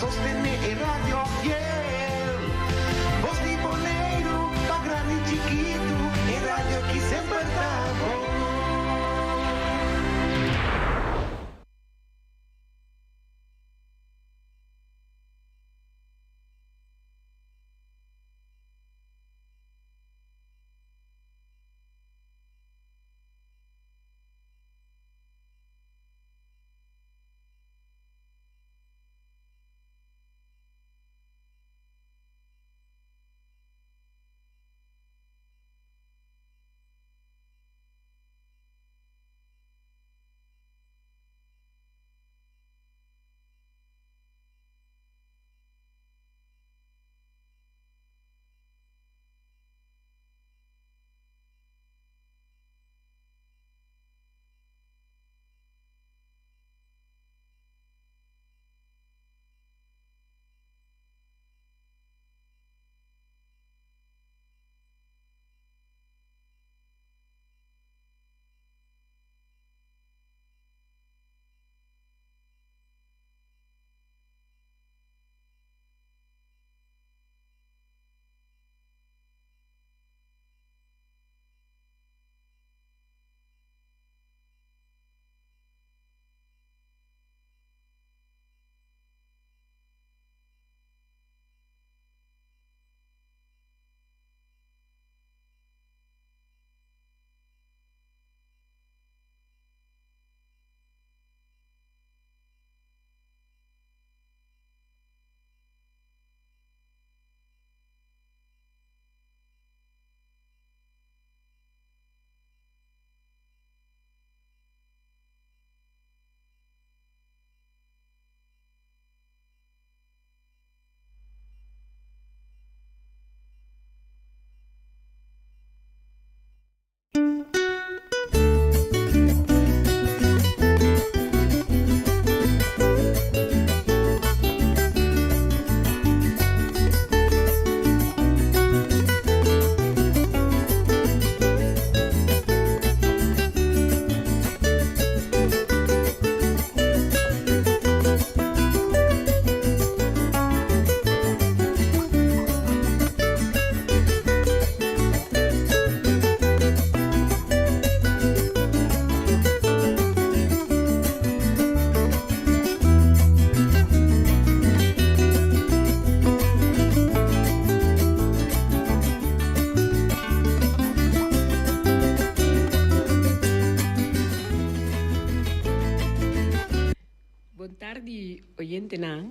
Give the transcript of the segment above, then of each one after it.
sostener Radio Fiel. Voz de Bonaire, pa' grande y chiquito, en radio aquí siempre estamos.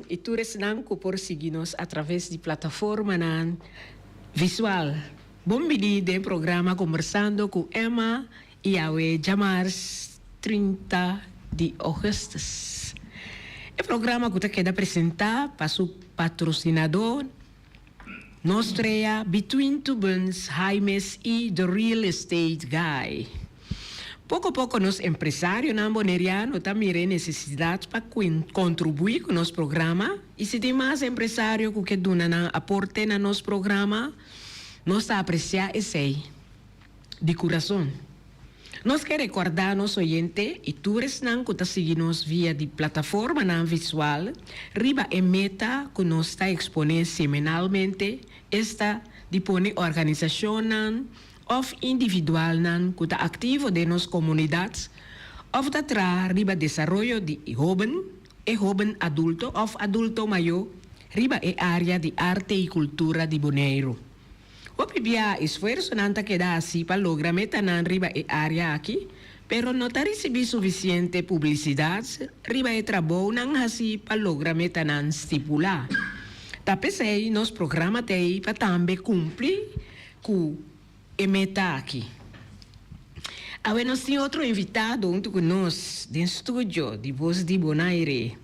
E tu resnanco por seguir-nos através de plataforma visual. Bom dia de programa conversando com Emma e a chamar 30 de agosto. O programa que queda apresentar para o patrocinador Nostrea Between Two Buns, Jaimes e The Real Estate Guy. Pouco a pouco, nós empresários nambonerianos também têm necessidade para contribuir com o nosso programa. E se tem mais empresários que dão aporte no nosso programa, nós apreciamos isso aí, de coração. Nós queremos recordar nosso oyente e todos que estão seguindo via de plataforma visual, riba e meta que nós está expondo semanalmente, esta dispone organização of individual que está ativo de nossas comunidades, of da riba desenvolvimento de jovem adulto, of adulto maior, riba e área de arte e cultura de Bonaire. O pibia esforço nanta que dá assim para lograr meta na riba e área aqui, pero não está recebendo suficiente publicidade, riba e trabalho não assim para lograr meta na estipular. Tapesei nos programa tei para também cumprir com e meta aqui. Agora nós temos outro invitado junto com nós do estúdio de Voz de Bonaire.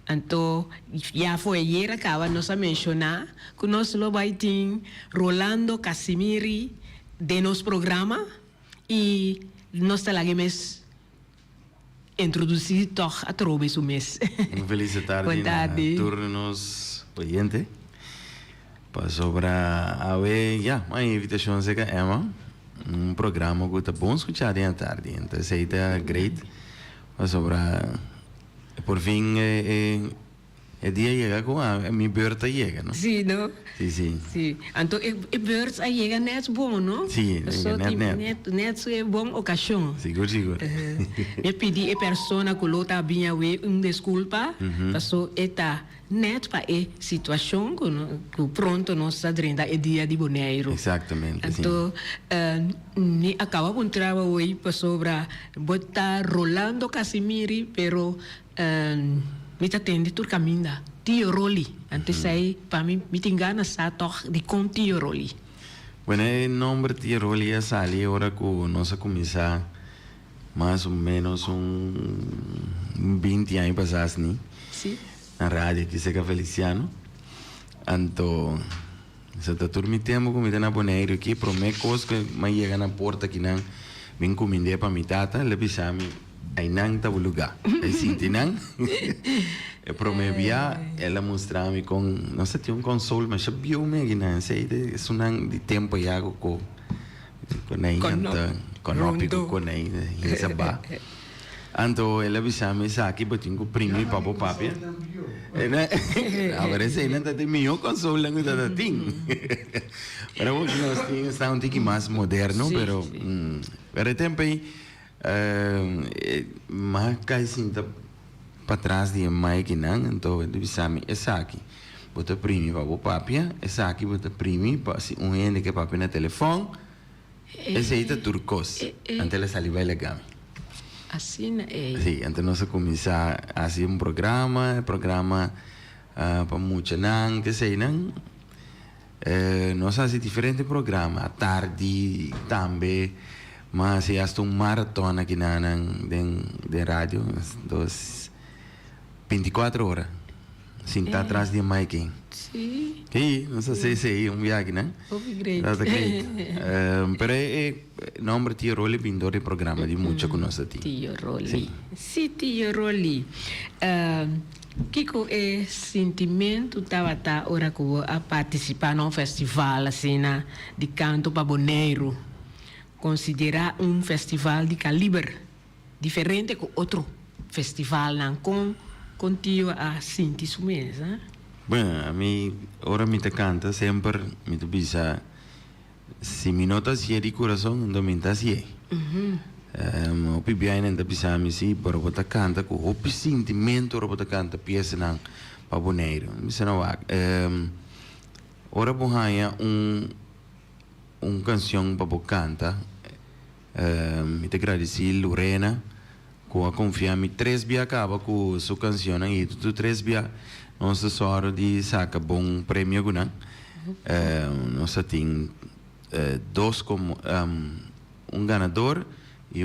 Então, já foi ayer acaba nós a mencionar que nós lo vai ter Rolando Casimiri de nosso programa e nós talagemos introduzir toch a trobes o mês. Felicidade na turnos oyente. Para sobra a ver, uma invitação seca Emma, programa que está bom escuchar à tarde, então isso aí está great. Para sobra, por fim, El día llega con mi beurta llega, ¿no? Sí, ¿no? Sí, sí. Sí. Entonces, el beurts llega net bom, ¿no? Sí, net é bom ocasião. Seguro. Eu pedi a persona que lo tá bem we desculpa, passou eta net para a situação que pronto nós está drinda é dia de boneiro. Exatamente. Então, ni acaba com trabalho hoje para sobra botar Rolando Casimiri, pero me tá tendo tur caminho Tio Roli. Antes sai para mim me engana sa toch de com Tio Roli. Bueno, el nombre Tio Roli ya sale ahora que nos comienza más o menos 20 anos pasados, ¿no? Sí. Na rádio que se Feliciano. Então, se tá tudo me tempo comida na boneiro aqui, pro me coisa que me chega na porta aqui não, vem comida para mi tata, le bisami aí não tá o lugar. Aí sinti não. E pro me via, ela mostrava-me com, não sei, tinha console, mas já viu me aqui não, sei, isso não de tempo já com aí, então, com aí, isso ba. Então, ela bisami isso aqui, botinho com primo e papo papi. Agora esse ainda tem melhor console lá que tá tem. Pero hoje nós temos está um tique mais moderno, pero tempo aí mais cai cinta para trás de mais que não, então ele bisami essa aqui. Bota primo papo papi, essa aqui bota primo para se ende que papi na telefone. Esse aí tá turcos. Então ela saliva legal. Assim é. Sí, antes nós começar a fazer programa para muita não, que sei não. Nós fazemos diferentes programas, à tarde também, mas se há maratona aqui na de rádio, dos 24 horas, sem estar atrás de Mike. Sim. Sí, não sei se é viagem, né? Great. That's great. Pero nombre Tio Roli vindo de programa de muita conosco ti. Tio Roli. Sim. Sim, Tio Roli. Kiko é sentimento tava ora que a participar num festival assim de canto para boneiro. Considerar festival de calibre diferente que outro festival não com tio a sentir isso mesmo. Bueno, a mí, ahora me te canta siempre, me te pisa, si mi nota si è di corazón, non mi ta si è. O più bene te pisa mi si, però te canta, o più sentimento, ora te canta, pieza nan, pa boneiro. Mi se no va. Ora bohaya un canción pa bo canta, mi te agradeci Lorena, que a confiar-me 3 via acaba com sua canção, e tu 3 via nossa sorte de saca bom prêmio guna. Nós tem 2 como ganador e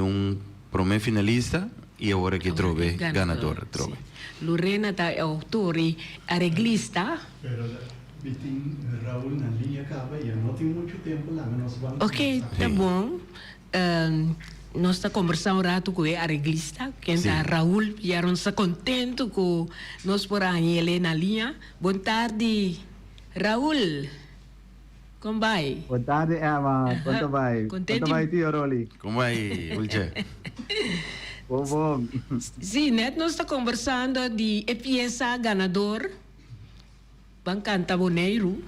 primeiro finalista e agora que trove ganador. Sì. Lorena è autore arreglista. Pero tem Raul na linha acaba e eu não tenho muito tempo lá, mas nós vamos. Ok, tá bom. Nós estamos conversando um rato com o arreglista, que é Raul, e nós estamos contentes com nós por aí na linha. Boa tarde, Raul. Como vai? Boa tarde, Emma. Quanto vai? Contente? Quanto vai, Tio Roli? Como vai, Ulche? Bom. Sim, nós estamos conversando de a peça ganador, Bancanta Boneiro.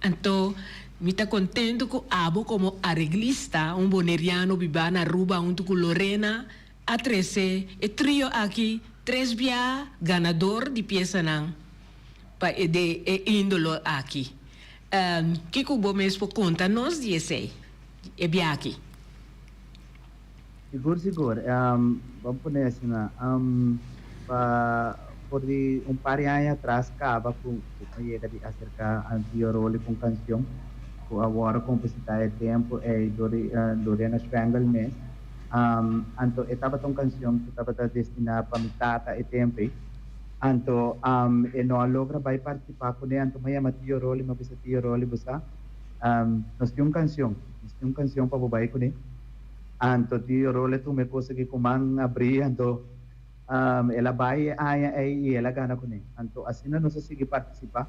Então, me está contente com abo como arreglista, boneriano vive na Aruba junto com Lorena, a 13, e trio aqui, 3 via ganador de peça não, de índolo aqui. Que o bom mesmo conta nós de esse, é bem aqui. Seguro. Vamos pôr assim, por par de anos atrás, acaba com chega de acercar a Tio Roli com canção. Agora compositar tempo é Lorena Schwengel mesmo. Então estava tão canção que estava destinada para me tata e tempo. Então e não logra vai participar com ele. Então me chama Tio Roli, me precisa Tio Roli buscar. Nós temos uma canção para vai com ele. Então Tio Roli tu me consegui comand abrir. Então ela vai aí ela ganha com ele. Então assim nós conseguimos participar.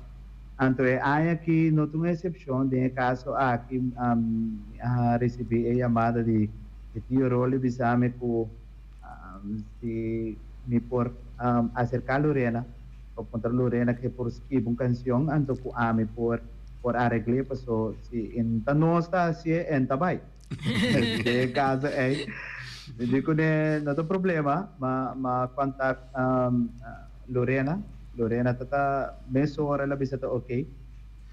Então, aqui não tem exceção, de caso aqui recebi a chamada de Tio Roli, bisame que se me por acercar a Lorena contra Lorena que por escribir una canción, ando ku ami por arreglar, so si en no está así en tabay. De caso digo no tem problema, ma contact Lorena tata meso ora la visita ok.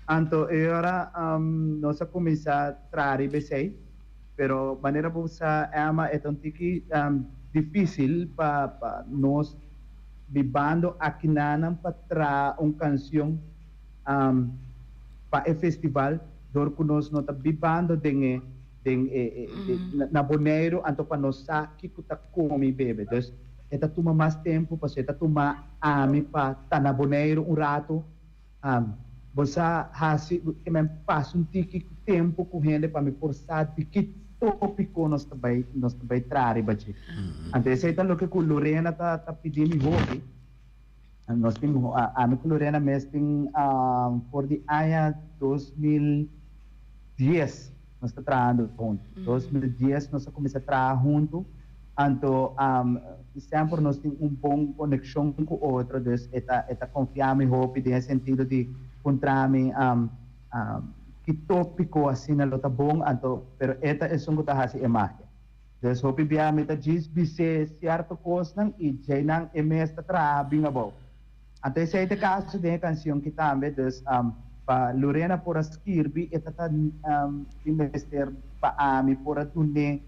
Anto ora nós começar a trari besei, pero maneira busa ama é um tiki difícil para nós vivando aqui nanam para tra canção para o festival dor que nós não tá vivando na Bonaire anto para nós aqui que tá come bebe, então eta toma mais tempo para eta toma ami para tá na Bonaire rato você hasi que passa tiki tempo correndo para me forçar de que tópico nós vai trare bache antes então lo que com Lorena tá pedindo hobby nós temos a minha Lorena mesmo por de ano 2010 nós está trabalhando junto 2010 nós começamos a trabalhar junto então sempre nós temos bom conexão com o outro então eta confiamos hobby nesse sentido de encontrarmos que tópico assim não está bom então pero esta é só que está fazendo imagem então hobby bia meta diz bise certo coisa e já não é mais trabalhando bom então esse é o caso da canção que também então para Lorena por escrever esta investir para mim por atuar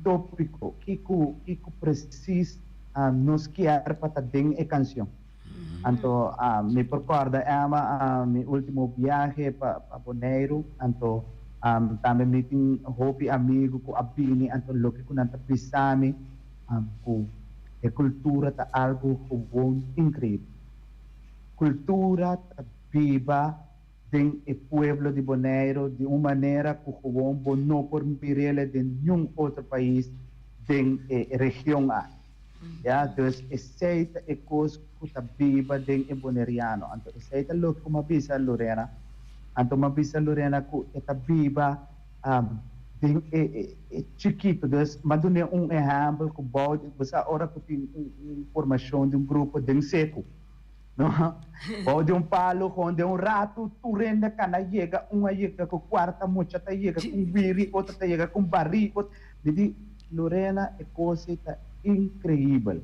tópico que precisa nos quer para ter a canção então me recorda meu último viagem para Bonaire então também me tem hobby amigo com abini então lo que nós precisamos com a cultura tá algo bom incrível cultura tá viva den o pueblo de Bonaire de uma maneira que o bom não por mirele de nenhum outro país den região a então aceita a coisa que tá viva den o boneriano então aceita lo que uma visa Lorena então uma visa Lorena que tá viva den chiquito dus mas do exemplo que pode você ora que tem informação de grupo den seco não ou de palo com de rato tu renda cana chega com quarta mocha tá chega com biri outra tá chega com barrigo de Lorena é coisa incrível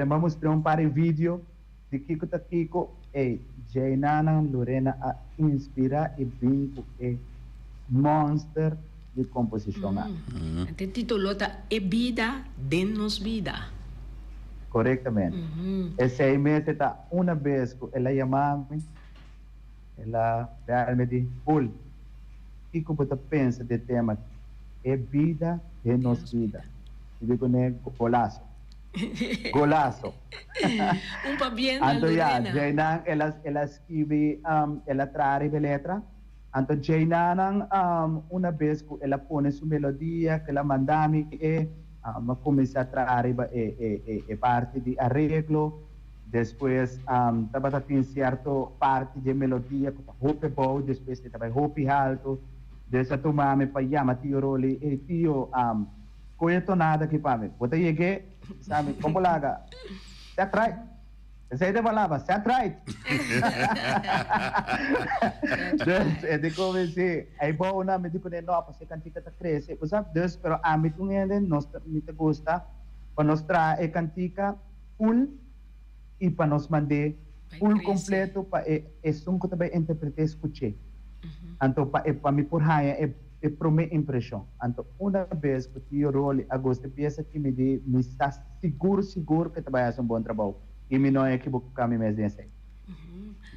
vamos mostrar par de vídeo de Kiko Jainana Lorena a inspira e vinco e monster de composição o título tá é vida denos vida correctamente esse aí mesmo está uma vez que ela chamava ela me disse Paul que você pensa de tema é vida de nos vida e digo né golaço pa bien então Lorena Jaina ela escreve ela traz a letra então Jaina uma vez que ela põe sua melodia que ela manda-me ma começar a trazer parte de arreglo, depois estava tem certa parte de melodia que hope bom, depois estava hope alto, depois tomar me para chamar tio Roli e tio coito nada que para me, bota cheguei, sabe, como laga, se atrai, essa é palavra, se atrai, é de comecei, aí bom na me digo não para se cantica tá cresce, você sabe, Deus, pero a mim tu ainda nós me te gosta, para nós trazer cantica full e para nós mandar full completo para é som que também interpretar escutei, então para me por raia é primeira impressão, então uma vez que tio Roli agosto pensa que me está seguro que também é um bom trabalho e me não é equivocar me mesmo assim.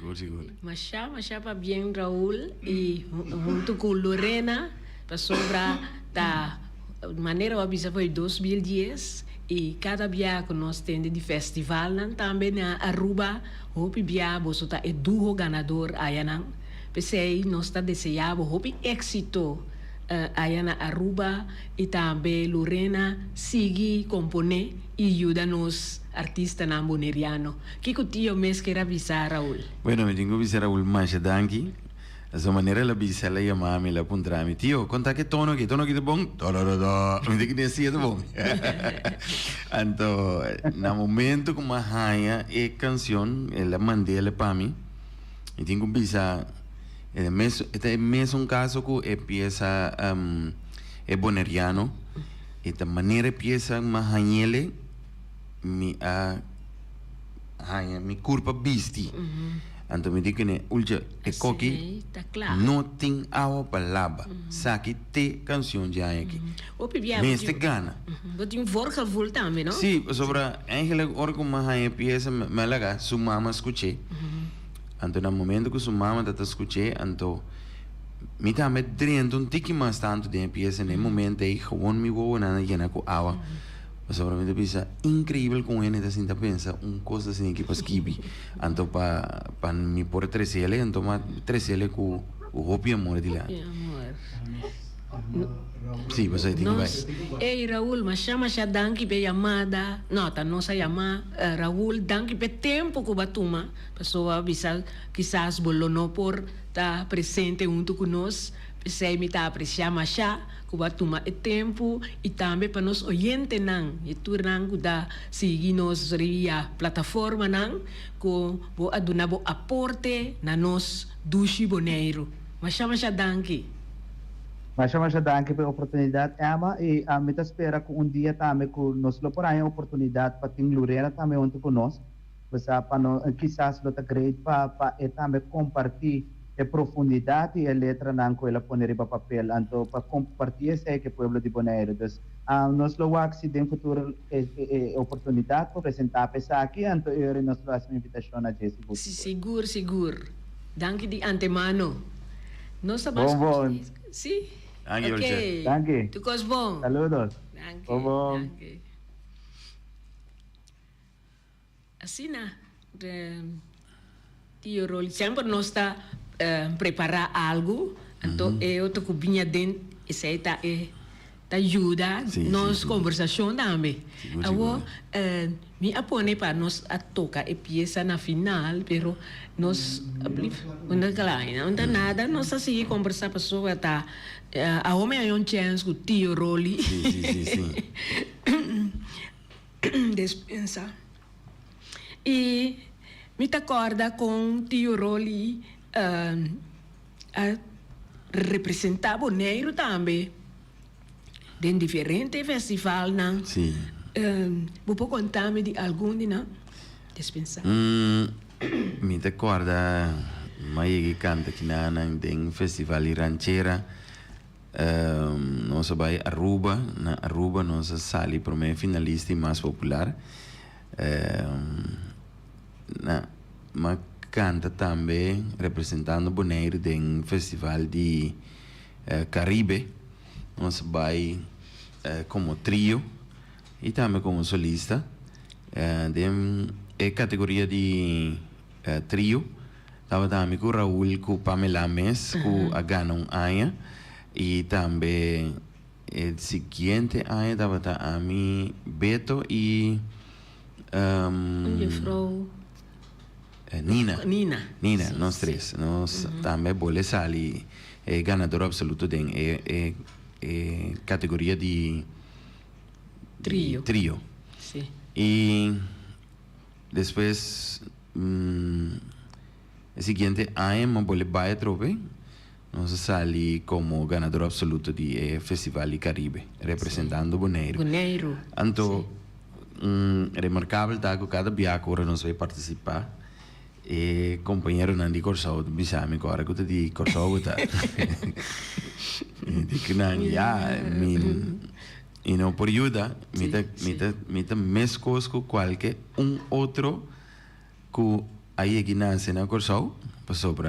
Good. Masha pa bien Raul e junto com Lorena para sobra da maneira avisa foi 2010 e cada dia que nós temos de festival também na Aruba hope bia bosota é duo ganador ayanan pensei nós está desejando hope éxito aí na Aruba e também Lorena sigue componer e ajuda-nos artista na boneriano. Que tio mês quer avisar Raul? Bueno, me tengo que avisar Raul Masha danki. Essa maneira ela bisa ela chamava ela puntrami tio conta que tono que de bom me diz que nem de bom então no momento como a rainha e canção ela mandei ela para mim e tenho que bisa é mesmo caso que é peça é boneriano e da maneira peça uma rainha mi curva bisti então me diz que né ulja é coque não tem água palavra saque te canção de aí aqui mestre gana tem vorca vul também não sim sobre eigenlijk hora como a peça malaga sua mama escutei então no momento que sua mama tá escutei então me tá me drendo tiki mais tanto de peça no momento aí gewoon me vou na llena com água sobre pensa incrível com ele assim tá pensa coisa assim que para skibi então para me por 3L então 3L com o hopi amor de lá sim você tem que vai ei Raul mas chama danke be chamada nota nossa chama Raul danke be tempo que batuma pessoa bisa quizás bolono por tá presente junto conosco sei me tá apreciar mais que batuma é tempo e também para nós oyente não e tu não da seguir nos ria plataforma não com bo aduna bo aporte na nos dushi boneiro mas chama danke Mas danke pela oportunidade, Emma, e a meta espera que dia também que nós lo porá oportunidade para ter Lorena também junto conosco, para nós, quizás lo tá great para também compartilhar a profundidade e a letra não que ela põe para papel, então para compartilhar esse que o povo de Bonaire. Então, nós lo se tem futuro oportunidade para apresentar a pessoa aqui, então eu nós fazemos uma invitação a Jessica. Seguro. Danke de antemano. Nós estamos bom. Sim. Danke, okay. Danke. Tu cos bom. Saludos. Danke. Bom. Danke. Assim, tio Rolly, sempre nós está preparar algo, então eu tô com vinha dentro, isso aí tá ajuda nos conversação também. Agora, me apone para nós a tocar a peça na final, pero nós não tá nada, nós assim conversar pessoa tá a homem aí chance com tio Rolly. Sim. Despensa. E me acorda com tio Rolly a representar Bonaire também em diferentes festivais, não? Sim. Você pode contar-me de algum, não? Despensa. Me acorda mas que canta aqui na festival ranchera nós vai Aruba na Aruba nós sali para o finalista mais popular mas canta também representando Bonaire em festival de Caribe nós vai como trio e também como solista é categoria de trio estava também com Raul com Pamela Mes com a Ganon Aya e também o seguinte ano estava a mim Beto e Nina nós três nós também bolemos ali ganador absoluto de categoria de trio. Sim. E depois o seguinte ano boleh vai trope nós sali como ganador absoluto de Festival de Caribe representando Bonaire. Então remarcável tá que cada viagem agora nós vai participar e companheiro Nandi Corsau bisami agora que de Corsau tá de que não e não por ajuda mita mescos com qualquer outro que aí que nasce na Corsau sobre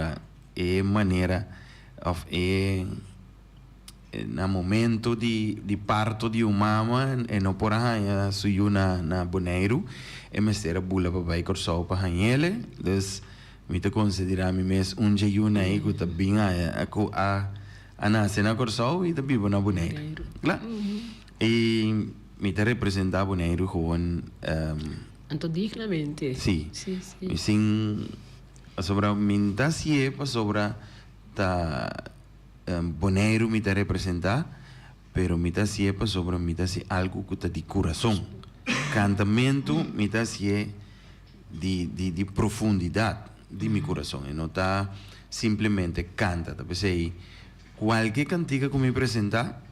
maneira of na momento de parto de uma mama e não por arranha suiu na Bonaire e mestera bula para vai Corsau para arranhele dus mita considerar me mes dia aí que tá bem a nasce na Corsau e tá vivo na Bonaire claro e me te representar Bonaire gewoon então dignamente sim sobre minta se é sobre ta boneiro me ta representar, pero me ta siepa sobre me ta si algo que ta di coração. Cantamento me ta si di profundidade di mi coração. E não ta simplesmente canta. Ta pensei, qualquer cantiga que me apresentar,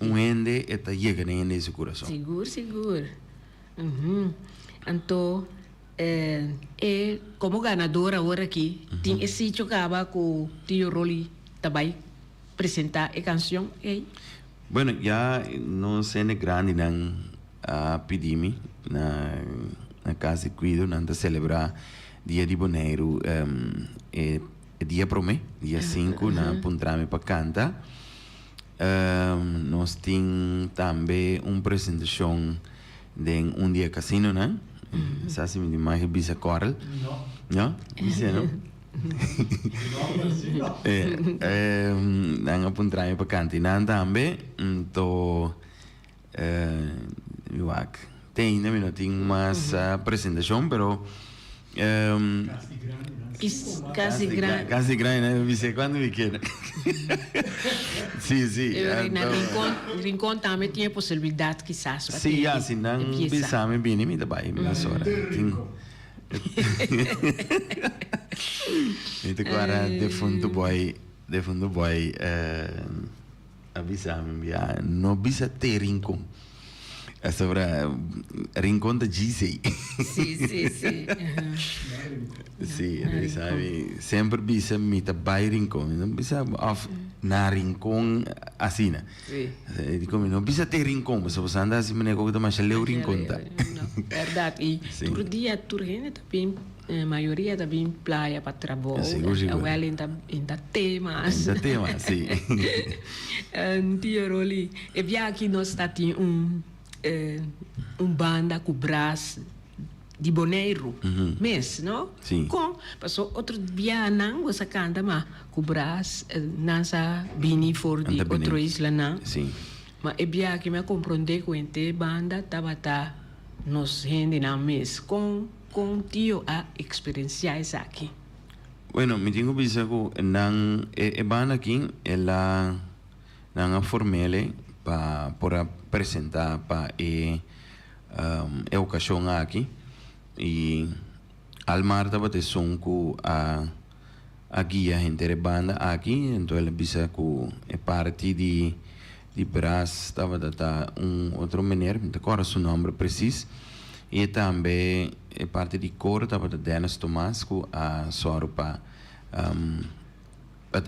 ende eta llega nesse coração. Seguro. Então, como ganadora agora aqui, tem esse sítio que acaba com o tio Rolly também apresentar a canção. Bueno, já não sendo grande não pedimos na casa de cuido, não celebrar dia de Boneiro, dia promê, dia 5, na puntrame para cantar. Nós temos também uma apresentação de dia casino, não? Sabe me mais bisa coral? Não. Bisa não? Nang puntrame para cantar, não também. Então, tem não tem mais apresentação, pero Casi grande, né? Me sei quando me quer. Sim. No rincón também tinha possibilidade, quizás. Sim, assim, não pensava bem, me dá bem, me dá sorte. Então, agora, de fundo boy, avisava-me, não bisa ter rincón. Sobre rincón de GC. Sim. Sim, sabe? Sempre bisa mita by rincón, não bisa off na rincón assim, né? Digo, não bisa ter rincón, mas você anda assim, mas eu também leu rincón, tá? Verdade. E todo dia, turgene também, a maioria também praia para trabalho. Seguro. Ela ainda temas. Ainda temas, sim. Tio Rolly, e via aqui nós temos banda com braço de Boneiro, mês, não? Sim. Passou outro dia não você canta mas com braço nessa bini for de outra isla não? Sim. Mas é bia que me compreender com a banda tava nos rende na mês com tio a experienciar isso aqui. Bueno, me tenho visto que não é banda aqui ela não é formele para apresentar para a ocasião aqui e Almar estava de som com a guia entre a banda aqui, então ela disse que é parte de Brás estava da outra maneira, não recordo o nome preciso, e também é parte de coro estava da Dennis Tomás com a Sorupa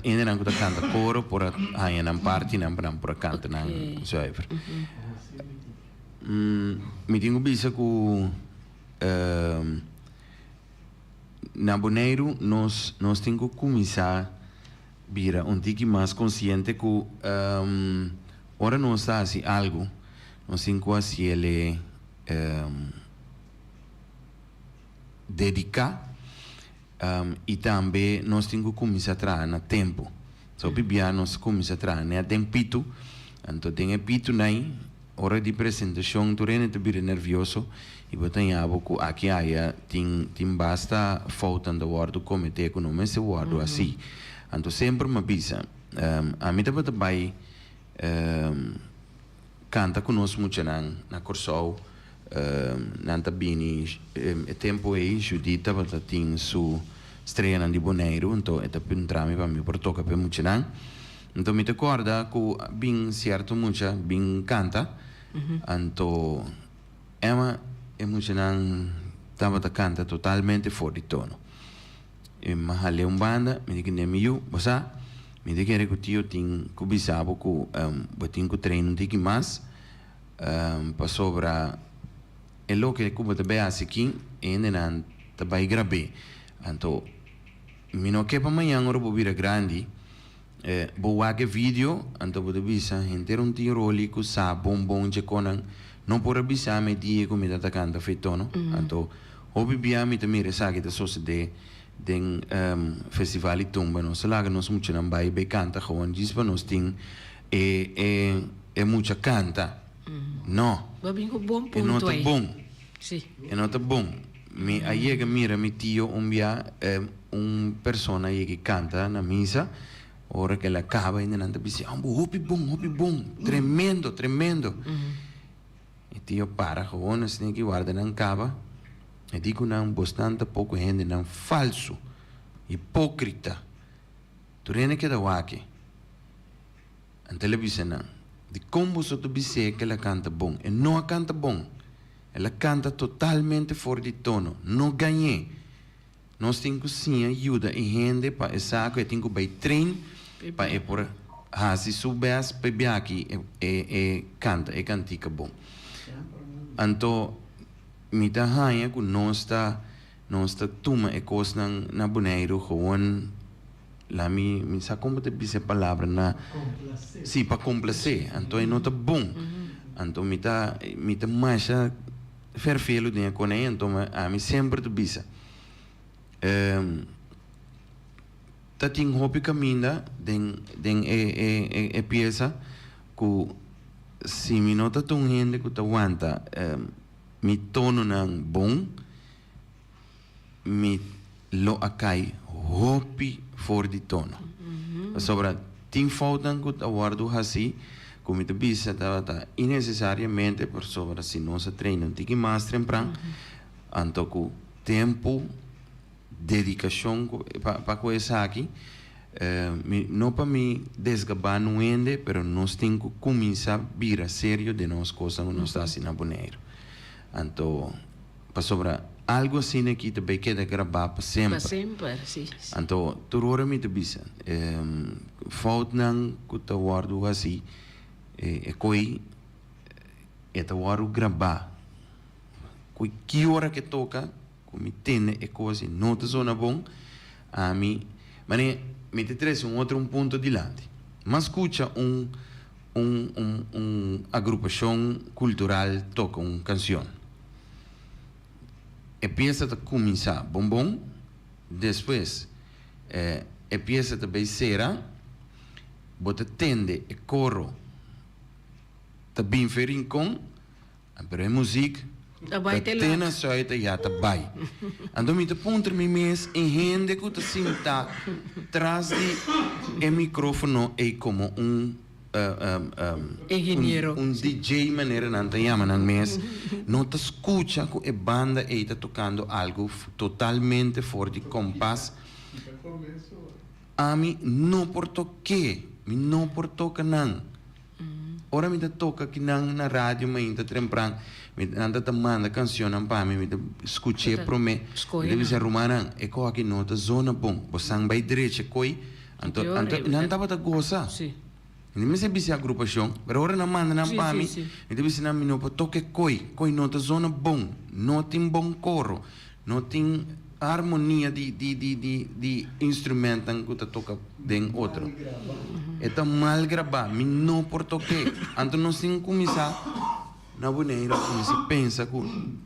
ainda não canta coro por aí na parte não para canta não zuiver. Me tenho visto que na Boneiro nós temos que começar a vir tique mais consciente que ora nós está assim algo nós temos que assim ele dedicar e também nós temos que começar a trabalhar no tempo. Só bibia nós começamos a trabalhar no tempito, então tem pito aí, hora de apresentação, tu rende bem nervioso e botem a boca aqui aí tem basta faltando o word comitê econômico esse word assim. Então sempre me avisa. A mim também vai canta conosco muito na Corsol. Nanta bini tempo aí Judita bata tem su estreia de Boneiro então é um trame para mim por toca para muito não então me recorda que bem certo muito bem canta então Emma é muito não estava canta totalmente fora de tono e mahale banda me diga nem eu você me diga que eu tenho que bisabo que tenho que treinar um mais para sobra e lo che come te beasi aqui ainda não te vai gravar então me não quer para amanhã ora vou vir grande vou ver vídeo então vou te bisa inteiro tio Rolly que sabe bom de conan não por avisar me dia como está canta feito no então o bibia me também resage da sociedade den festival tumba não se lá nós muito não vai be canta gewoon diz para nós tem é muita canta não é nota bom sim é nota bom me aí que mira mi tio via persona aí que canta na missa ora que ela acaba ainda não te disse, hopi bom, tremendo. E tio para gewoon assim que guarda não acaba. E digo não, bastante pouco gente não falso, hipócrita. Tu rene que da wake. A televisão não. De como você disse que ela canta bom. E não canta bom. Ela canta totalmente fora de tono. Não ganhei. Nós temos que sim ajuda e gente para essa que temos que treinar para por se souber para aqui e canta e cantica bom. Então me dá rainha que nós está toma e coisa na boneiro gewoon lá me sa como te dice palavra na sim para complacer. Então não tá bom. Então me tá mais vervelo de com ele. Então a mim sempre te bisa. Tá tem hobby caminha den pieza que se me nota tão gente que tá aguanta me tono nang bom me lo acai hobby for di tono sobra tem falta que tá guardo assim como te bisa tá innecessariamente por sobra se não se treina tem que mais temprano anto que tempo dedicação para coisa aqui não para me desgabar no ende, pero nós temos que começar a vir a sério de nós coisas que nós está assim na boneiro. Então, para sobrar algo assim aqui também queda gravar para sempre. Para sempre, sim. Então, tu hora me te bisa. Falta não que tu guardo assim, coi tu guardo gravar. Coi que hora que toca como tem é coisa não te zona bom a mim mas me te traz outro ponto adiante mas escuta agrupação cultural toca uma canção e pensa a começar bom depois e pensa também será bota tende e coro tá bem ferin com pero é música tena soita já tá bem. Então me te ponto me mês em gente que te sinta atrás de microfone é como engenheiro, DJ maneira não te chama não mês, não te escuta que a banda está tocando algo totalmente fora de compás. A mim não por toque, não por toca não. Ora me te toca que não na rádio me ainda temprano. Anda te manda canção para mim, me escutei para mim. Me diz romana, é co aqui nota zona bom, você vai direito coi, então não dava te goza. Sim. Me se bise agrupação, mas ora não manda não para mim. Me diz não me não para toque coi nota zona bom, não tem bom coro, não tem harmonia de instrumento que tu toca den outro. É tão mal gravar, me não por toque. Então nós temos que começar na boneira começa a pensar que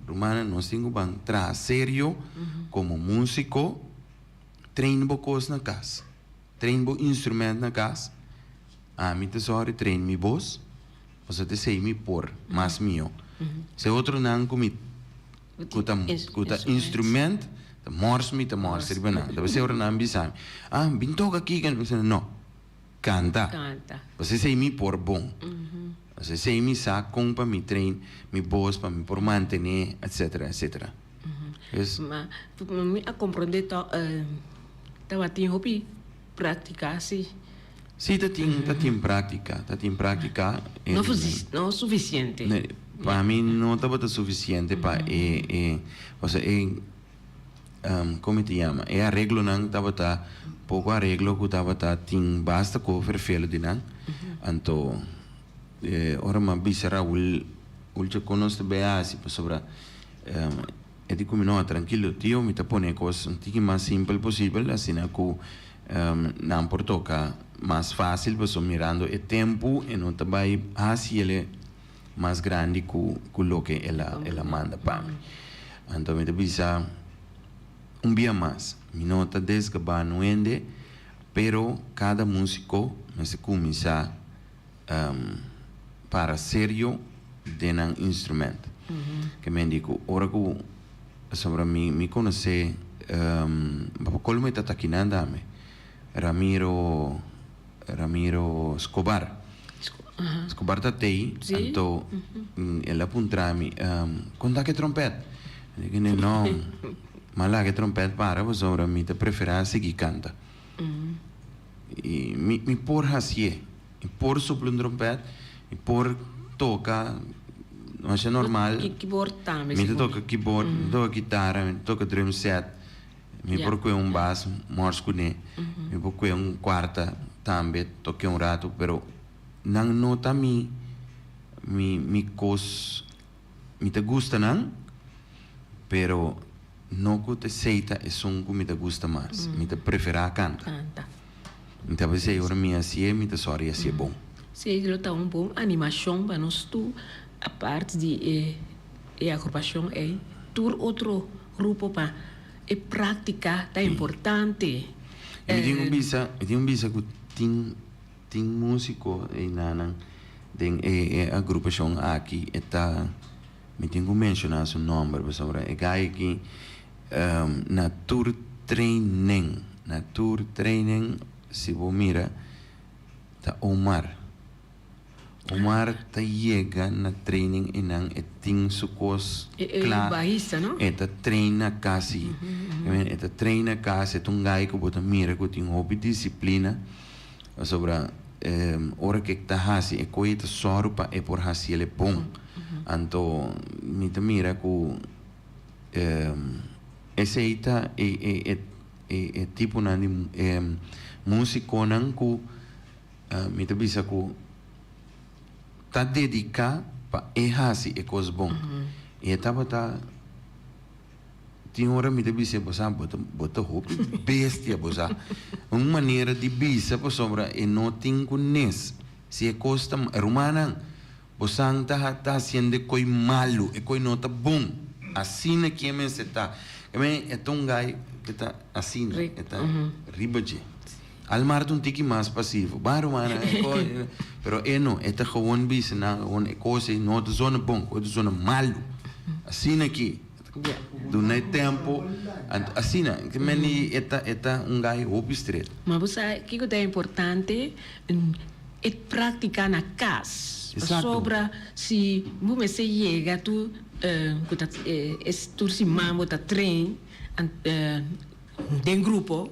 romana nós temos que entrar sério como músico, treino coisas na casa, treino instrumento na casa, a mim te só treino minha voz, você te sei me por mais meu. Se outro não comigo, cuta instrumento, te morse, riba não, deve ser outra não bisa. Vim toca aqui que não, canta, você sei me por bom. Você sei me sabe como para me treinar, me voz para me por manter, etc. Mas a compreender tá tem hobby praticar assim. Sim, tá tem prática. Não suficiente. Para mim não estava suficiente para você como te chama? É arreglo não estava pouco arreglo que estava tem basta com verfelo de não. Então ora ma bisera ul che conosce beasi sobre e dico no tranquillo tio mi te pone cose un tiki más simple posible assim que não por toca mais fácil pues mirando e tempo e não vai assim ele mais grande que lo que ela manda para mim então me te bisa dia mais mi nota desgabar no ende pero cada músico me se começa para sério de um instrumento. Que me digo, ora que sobre me conhece, como está aqui nada me, Ramiro Ramiro Escobar. Escobar tatei, então ele apontou-me, quando que trompete? Eu digo, não, mas lá que trompete para, você ora, me prefere seguir canta. E me por assim, me por sopro um trompete, me por toca, não é normal. Keyboard também. Me toca keyboard, me toca guitarra, me toca drum set, me por que um bass, morse cune, me por que um quarta também, toquei rato, pero não nota me te gusta não, pero não que te aceita é som que me te gusta mais, me te prefere canta. Então você ora me assim, me te sorri assim bom. Sim, ele tá bom animação para nós tu, a parte de a agrupação é tur outro grupo para prática tá importante. Eu tenho um bisa que tem músico e nanang tem a agrupação aqui está me tenho que mencionar seu nome para sobre é gai que na tour training se você mira tá Omar tá chega na training e não tem sucos claro barista não tá treina quase tá treina quase um gai que bota mira que tem hobby disciplina sobre ora que está hasi e coita sorpa e por hasi ele bom então me mira que esse ita é tipo na músico não que me te bisa que tá dedicado para hasi e coisa bom e tá tinha hora me deve bota roupa bestia bosa uma maneira de bisa por sobra e não tem conhece se é costa romana bosan tá sendo coi malo e coi não tá bom assim que me se tá é tão gai que tá assim é tá ribaje almar um tique mais passivo romana pero não é tá gewoon bisa na é coisa não é zona bom é zona malo assim aqui durante tempo assim que meni eta gai hobby street mas você que é importante é praticar na casa sobra se você chega tu tu se mamo tá trein de grupo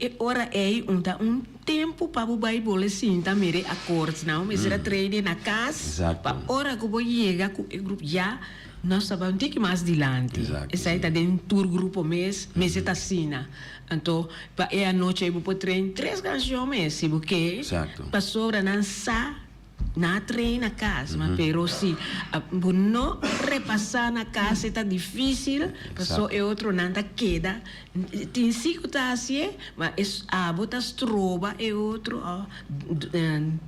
e ora é um tempo para o Bible assim também acordes não mas era trein na casa para ora que você chega com o grupo já nós sabemos que mais adiante. Essa aí está dentro do grupo mês está assim. Então, para a noite eu vou treinar 3 canções, porque para sobra na treina na casa, mas pero se não repassar na casa está difícil, só é outro nada queda. Tem 5 tá assim, mas a bota stroba é outro,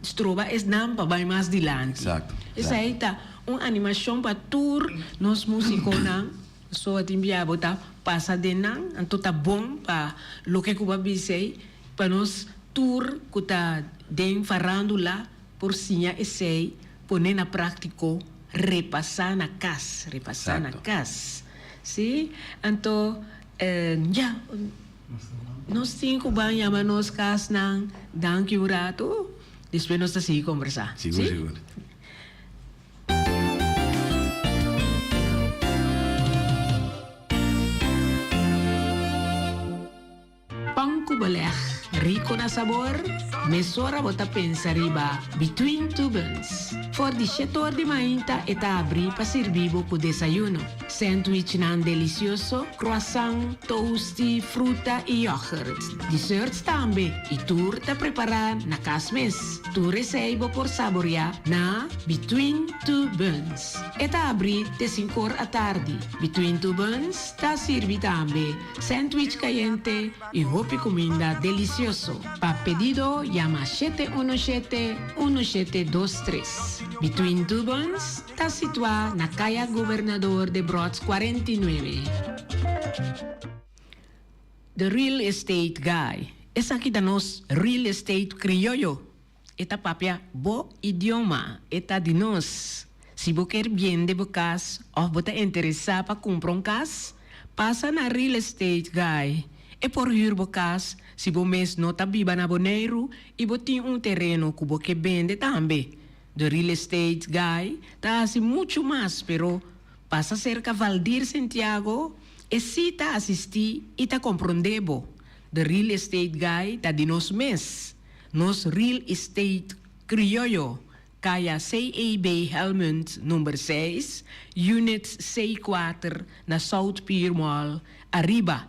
stroba é não para vai mais adiante. Essa aí está uma animação para tour nos músicos não só tem via botar passa de não então tá bom para lo que cuba bisei para nos tour que tá den farandula por sinha essay poner na prático repassar na casa sim então já nós cinco banha mas nós cas não dan que o rato depois nós tá se conversar seguro Boleh rico na sabor, mesora bota pensa riba between two buns. For di setor di mainta eta abri pa servibo po desayuno. Sandwich nan delicioso, croissant, toasty, fruta e yogurt. Desserts tambe, e tur ta preparar na casmes. Tu receibo por saborear na between two buns. Eta abri de 5 à tarde. Between two buns ta servi tambe sandwich caliente e hopi comida delicioso. Pa pedido, llama 717-1723. Between Two Buns está situado na calle Governador de Brods 49. The Real Estate Guy. Essa aqui da nos Real Estate Criollo. Eta papia bo idioma. Eta de nós. Se você quer bem de bocas ou você interessa para comprar casa, passa na Real Estate Guy. E por huurbocas, se bo mes nota biba na Bonaire, e bo tem terreno cubo que vende também. The real estate guy tá assim muito mais, pero passa cerca Valdir Santiago e se tá assistir e tá compreendebo. The real estate guy tá de nos mes. Nos real estate criollo. Kaya CAB Helmond número 6, Unit C4 na South Pier Mall, Arriba.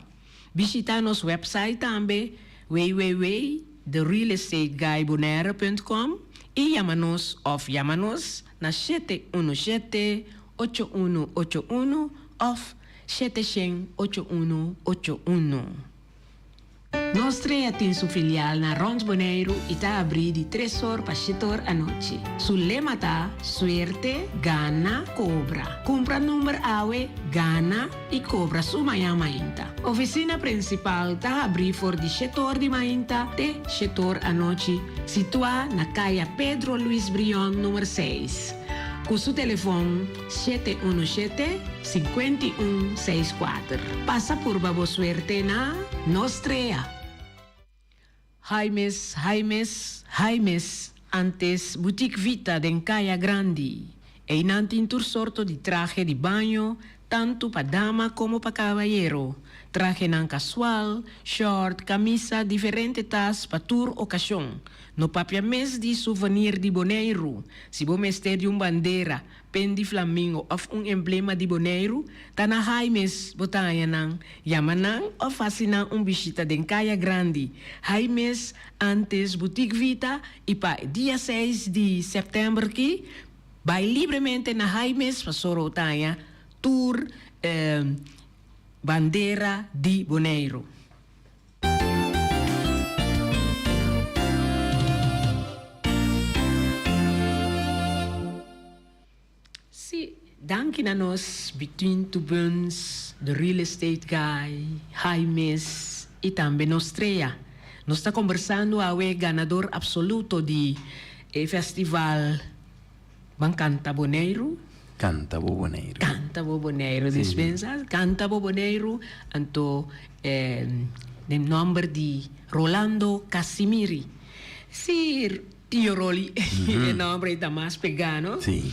Visita nosso website também, www.therealestateguybonaire.com e chama-nos na 717-8181 ou 700-8181. Nostra tem sua filial na Rons Bonaire e está abrindo de 3 horas para 7 horas à noite. Su lema tá suerte, gana, cobra. Compra número AWE, gana e cobra su mainta. Oficina principal está abrindo for de 7 horas de mainta até 7 horas à noite, situada na caia Pedro Luis Brion, número 6. Com seu telefone 717-5164. Passa por Babo Suerte na Nostrea. Jaimes, antes Boutique Vita de Caia Grande. E nantin tur sorto de traje de banho, tanto para dama como para caballero. Traje nan casual, short, camisa, diferente tas para tur ocasión. No papia mes de souvenir de Bonaire. Se bom mestre de bandeira, pen de flamingo of emblema de Bonaire, tá na Jaimes botaya nang, yamanang of asinan bisita de Caia Grande. Jaimes antes Boutique Vita e pa dia 6 de setembro que vai livremente na Jaimes para sorotaya tour bandeira de Bonaire. Danke a nós, Between Two Buns, The Real Estate Guy, Jaimes e também Nostrea. Nós estamos conversando com o ganador absoluto de festival Canta Bonaire. Canta Bonaire, dispensa. Canta Bonaire, anto nel nome di Rolando Casimiri. Sì, Tio Roli, il nome è mais pegano. Sì.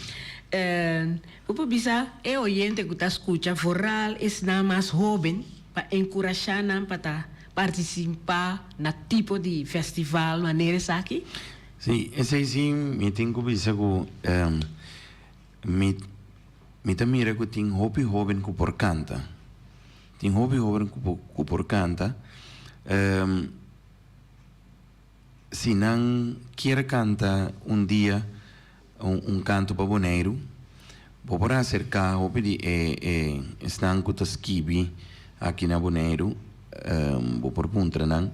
Upo bisa oyente que está escucha forral es nada más joven para encorajar para participar na tipo de festival maneira aqui. Sim, esse sim me tem que bisa que me também que tem hobby joven que por canta. Tem hobby joven que por canta. Se não quer cantar dia canto para Bonaire, vou para acercar o pedi estão com os kibi aqui na Bonaire, vou por punta não,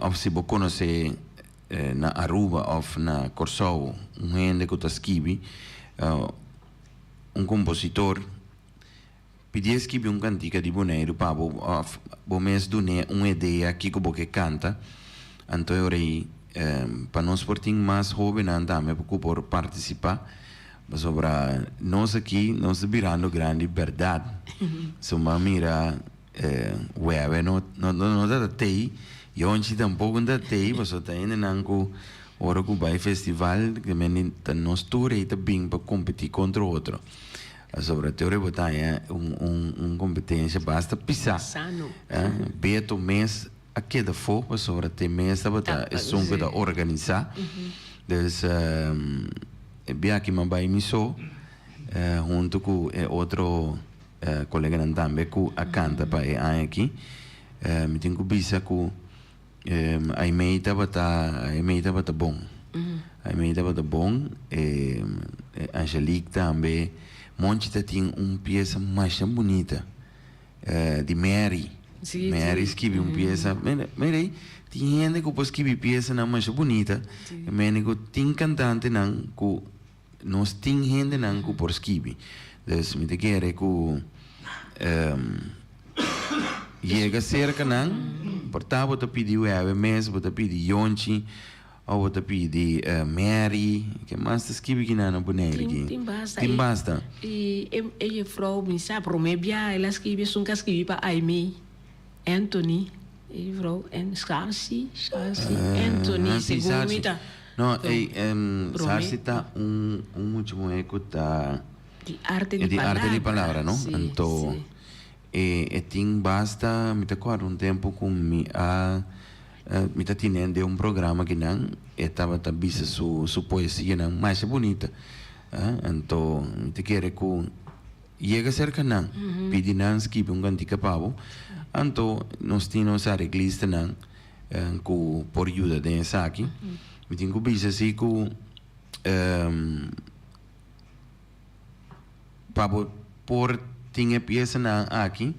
ou se vou conhecer na Aruba ou na Corsou gente com os kibi, compositor pedi kibi cantica de Bonaire para vou mesmo donar uma ideia aqui que vou que canta, então eu rei para nós portinho mais jovem também por participar, mas sobre nós aqui nós virando grande verdade, se uma mira web não dá tei e onde tampouco dá tei, mas está ainda não com hora que vai festival que men nós tour e também para competir contra outro, sobre a teoria botar competência basta pisar, beto mês aqui da fogo sobre a mesa bota é som que da organizar, dus bem aqui mas vai me só junto com outro colega também que a canta para aqui, me tenho que pensar que a meita bota bom, a meita bota bom, Angelique também, monte tem peça mais bonita de Mary. Sim, Mary escreve peça, mas tem gente que pode escrever peça não mais bonita, mas que tem cantante não que nós tem gente não que por escrever, então me te quer que chega cerca não, portanto vou te pedir o mês, vou te pedir Yonchi, ou vou te pedir Mary, que mais te escreve que não Bonaire aqui, tem basta. E a vrouw me sabe, ela escreve, só que escreve para Aimee. Anthony, vrouw, en Sarsi, Anthony, segundo mita. No, Sarsi tá último eco tá Di arte di palavra, no? Sì, Então, ting basta, mi te acordo un tempo con mi tá tinendo um programa que não estava tambisa su poesia não mais bonita. Então, mi te quer que chega cerca não, pedi não escrever um cantica pavo. Então, nós tínhamos a reglista não, que por ajuda dessa aqui. Mi tenho que dizer assim que pavo por tinha peça não aqui,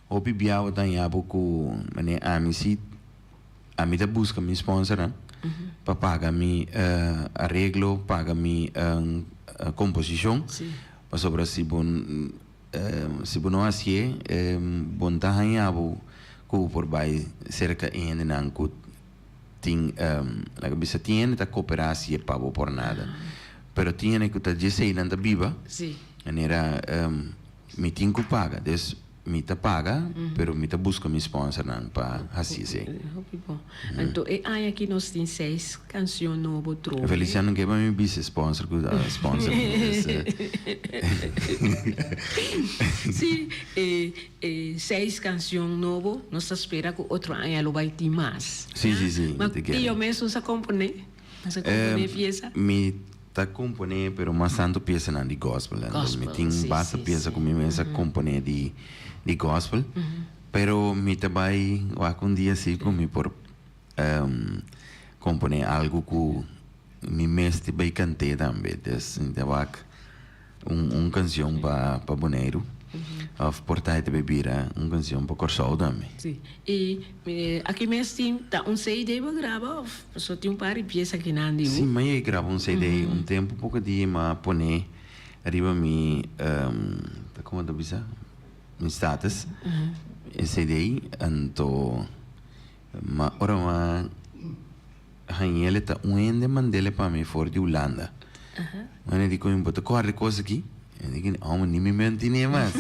o bibiava da yabo que né a mim da busca me sponsor para pagar mi arreglo, pagar mi composição, para sobre se bom não assim bom tá yabo que por vai cerca ainda não que tem a cabeça tinha da cooperação para por nada, pero tinha que tá dizer não da biba, era me tenho que pagar, des me tá paga, pero me tá busca me sponsor não para assim ser. Então aqui nós tem 6 canções novas trove. Feliciano que vai me bis sponsor que sponsor. Sim, 6 canções novas, nós espera que outro ano vai ter mais. Sim. Mas eu mesmo sa compone, peça. Me tá compone, pero mais santo peça não de gospel, me tem basta peça comigo essa compone de gospel, pero me também algum dia assim comigo por compone algo que me mestre bem cantei também, então canção para boneiro, of portai de bebida, canção para corsol também. Sim. E aqui mesmo tá CD para gravar, só tem par de peça que não deu. Sim, mas eu gravo CD tempo pouco de mas pone arriba mi como da bisa mi status CD então ma ora ma hanhele tá ende mandele para me for de Holanda. Mas eu digo eu vou correr coisa aqui. Eu digo nem me menti nem mais.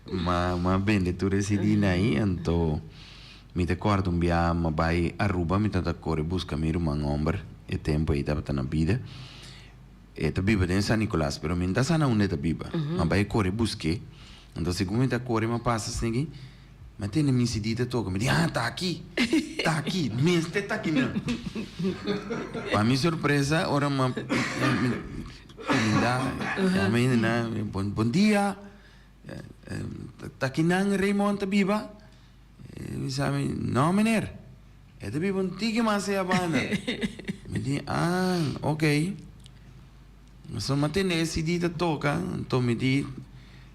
Ma bem tu residi aí então me recordo dia ma vai Aruba me tá corre busca meu irmão homem e tempo aí tava na vida. E tá viva em San Nicolás, pero me tá sana onde tá viva. Ma vai corre busque. Então segundo me tá corre ma passa assim, mas tem minha cidade toca, me diz tá aqui, mas tá aqui não. Para minha surpresa, ora ma bom dia, tá aqui não Raymond tá viva. E sabe, não meneer, é tá viva um tique mais é a banda. Me diz ok. Mas não tem esse dia toca, então me diz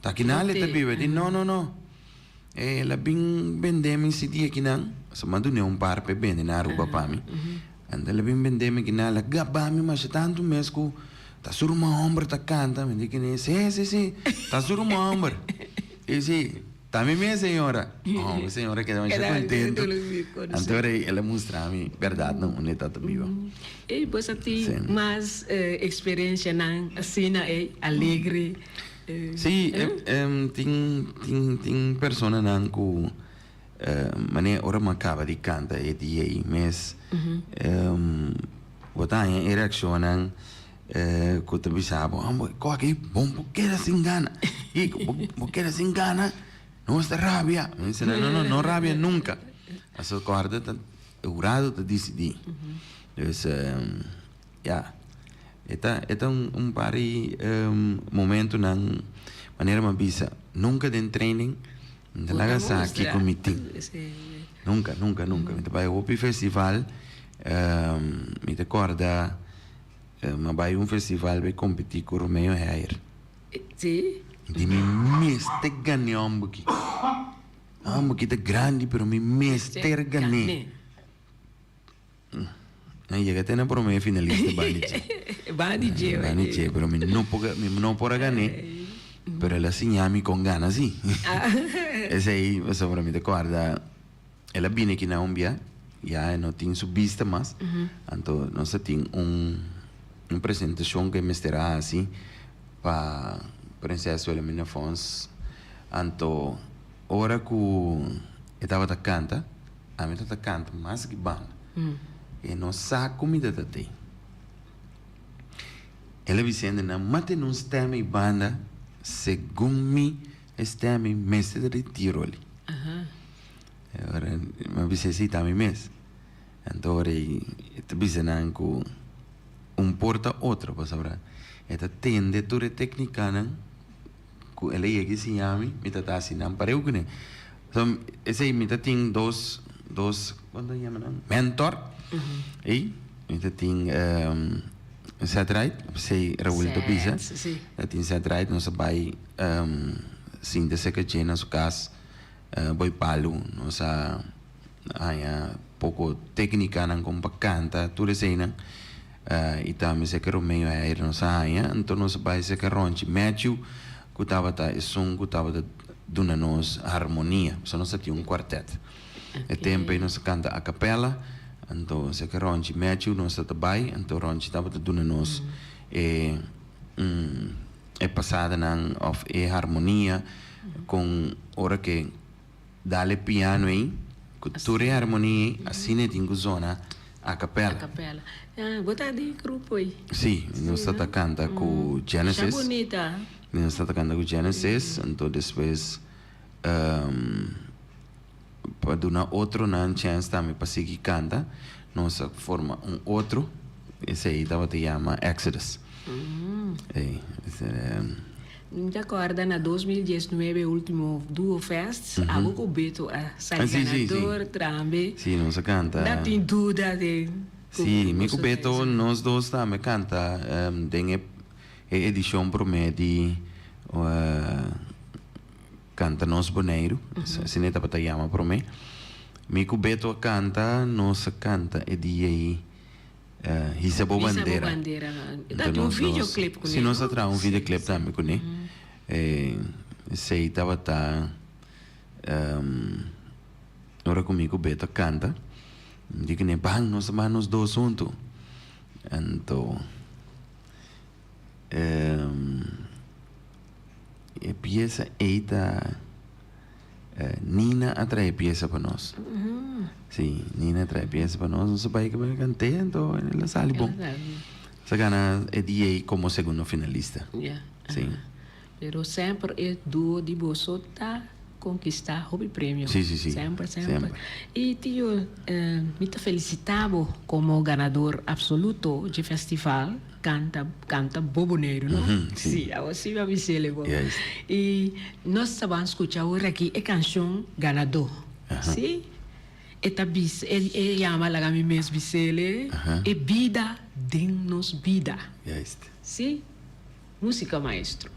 tá aqui não tá viva, diz não. La bing vendeme si dia que não, só mando um par pe vende na Aruba para mim. Anda la bing vendeme que não, la gabami mas tanto mesco, tá sur uma homem tá canta, me diz que nem sim, tá sur uma homem. E sim, tá minha senhora. Oh, senhora que mais contento. Então ela mostra a mim verdade não, onde tá viva. E você tem mais experiência não, assim é alegre. Sim, tem pessoas que mané ora acaba de cantar e de aí, mas botar em reação não que tu bisabo, qualquer bom porque se engana, e porque se engana, não está rabia, não rabia nunca, a sua corda tá jurado tá decidir, então Eta um pari momento nang maneira uma bisa nunca den training de laga sa aqui com meeting nunca me vai ao festival me recorda ma vai festival vai competir com Romeo Heyer sim de me meste ganhei ambuki de grande pero me meste ganhei aí chega até na promessa finalista Banice, pero no por gané, pero ela signami con ganas sì. E sei sobre mi guarda, ela viene aqui na Umbia, já não tem subista mais, então nós tem apresentação que me estará assim para princesa Wilhelmina Fons, então ora que eu estava a cantar, a mim estava a cantar mais que banda. E não sabe comida da tem. Ela dizendo, não mate não stem e banda, segundo mim, stem mestre de Tiroli. Ora, mas você se também mesmo. Então, ora, eu dizendo que porta outro, para saber. Esta tende a técnica, que ela é que se chama, me está assinando para eu, né? Então, esse aí me tem dois, quando chama, mentor, e me tem satellite, sei, Raul da Pisa, tem satellite, nós vai, sim, de ser que tinha na sua casa, boi palo, nós há pouco técnica, não como para cantar, tudo assim, né? E também se que o meio é ir nós há, então nós vai se que ronche, Matthew, que estava a som, que estava dando nos harmonia, só nós tinha quarteto. E tempo aí nós canta a capela, então se que ronche Matthew nós vai, então ronche estava dando nos é passada na of harmonia com hora que dá-lhe piano aí, que tudo é harmonia, assim é tinha zona a capela. A capela. Botar de grupo aí. Sim, nós está canta com Genesis. Está bonita. Nós está canta com Genesis, então depois para dar outro na chance também para seguir canta, nós forma outro, esse aí estava te chama Exodus. Me acorda na 2019 o último Duo Fest, algo que o Beto ganador também. Sim, nós canta. Não tem dúvida de. Sim, me Beto nós dois também canta, tem edição promete canta nos boneiro, se não está chama para mim. Mico Beto canta, nós canta e dia Hisabo Bandeira. Dá um videoclipe com ele. Se nós traz videoclipe também com ele. Sei estava ora comigo Beto canta. Digo nem bang nós vamos dois juntos. Então a peça eita Nina atrai peça para nós. Sim, Nina atrai peça para nós. Nós vai cantar, então ela sale bom. Se gana é dia como segundo finalista. Sim. Pero sempre é duo de Bosota conquistar o prêmio. Sim. Sempre. E tio, me felicitavo como ganador absoluto de festival. Canta Boboneiro, não? Sim, assim vai ser bom. E nós estamos escutando agora aqui a canção Ganador. Sim? E chama lá a mim mesmo Bisele. E vida den-nos vida. Sim? Música maestro.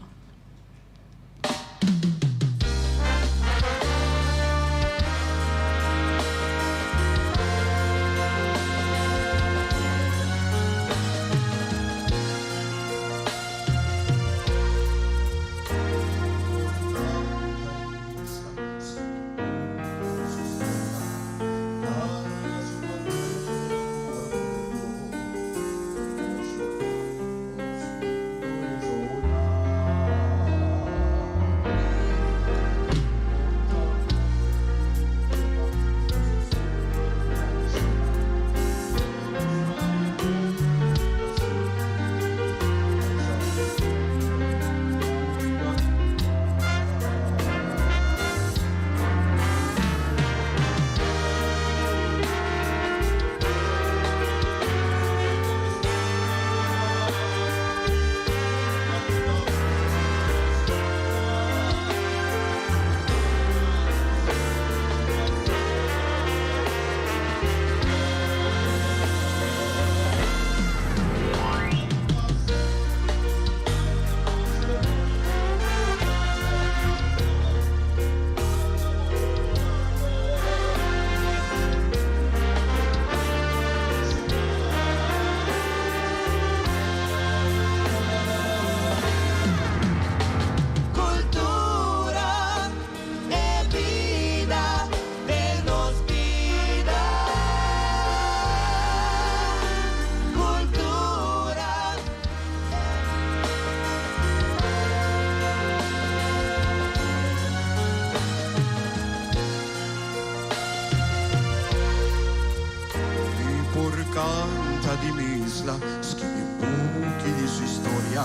canta di mi isla, scrive buchi di sua storia,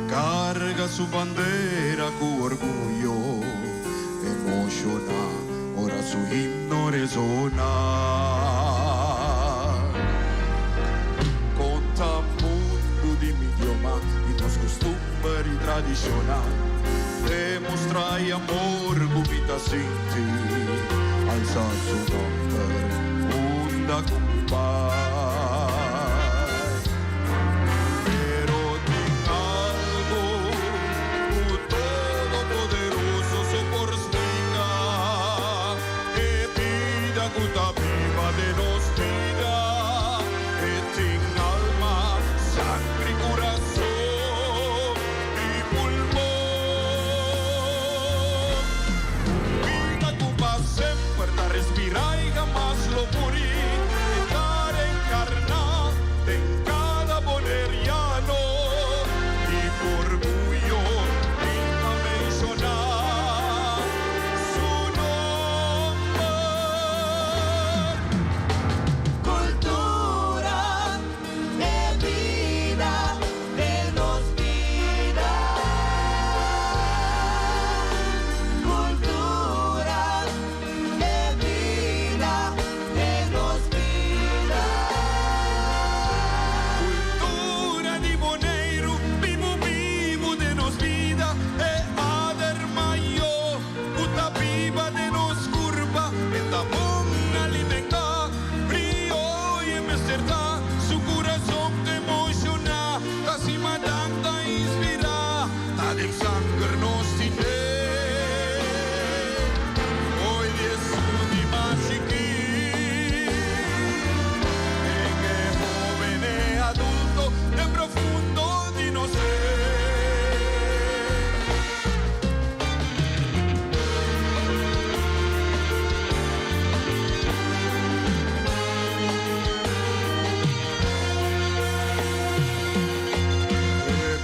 carga su bandera con orgoglio, emoziona, ora su inno resona. Conta mondo di mi idioma, i nostri costumi tradizionali, demostrai amor con vita senti, alza su number, onda con mi pai. Pero tin algo, un todopoderoso soporstiga, e vida cuta viva de nos vida, e tin alma, sangre y corazón, y pulmón. Vida cupa sempre da respirar y jamás lo morir. En cada boneriano y por orgullo venga a mencionar su nombre. Cultura de vida, de nos vida. Cultura de vida, de nos vida. Cultura di Boneiro, vivo de nos vida, e ader mayo, puta viva de nos curva, esta mon alimenta, frío y mecerta, su corazón te emociona, casi matanta inspira, ta del sangre nos tiene. Hoy es un más chiquito, joven e adulto, de profundo di no sé.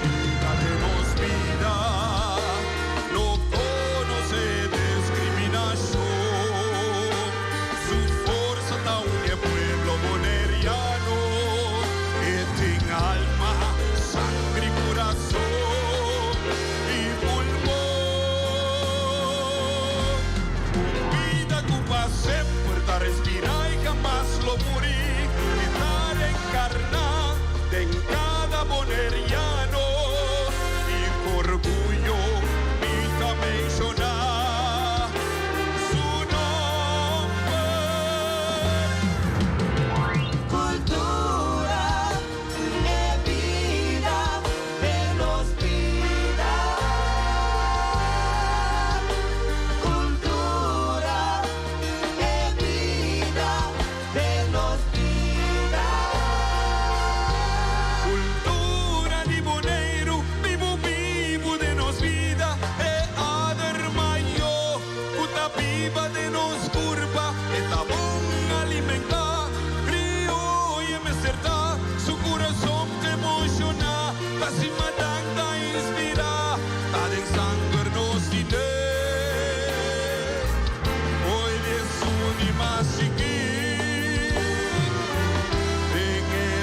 Vida de nos vida, no conoce discriminación, su fuerza da un pueblo boneriano, que tiene alma, sangre y corazón y pulmón. Vida ocupa siempre da respirar y jamás lo morir, estar encarnada en cada boneriano y con orgullo vida mencionar su nombre. Cultura de vida, de nos vida. Cultura de vida, de nos vida. Cultura di Boneiro, vivo de nos vida, e ader mayo, puta viva de nos curva, esta bon alimenta, frío y mecerta, su corazón te emociona, casi matanta inspira, ta del sangre nos tiene. Hoy es un más chiquito,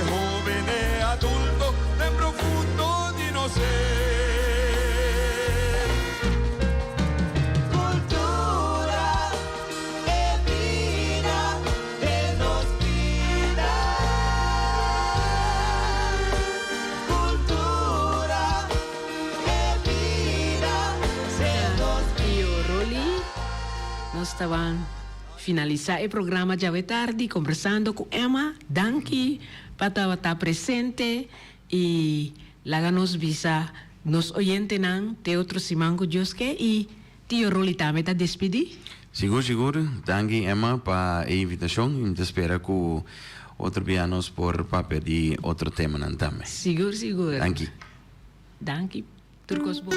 joven e adulto, de profundo di no sé. Cultura de vida, de nos vida. Cultura de vida, de nos Tio Rolly, nós estavam finalizar o programa já é tarde conversando com Emma. Danke para estar presente e lá nos visa nos oyente nan te outro simango Joske e Tio Rolly também está despedir. Seguro. Danke, Emma, para a invitação. E te espero com outro pianos por papel de outro tema também. Seguro. Danke. Danke. Turcos bom.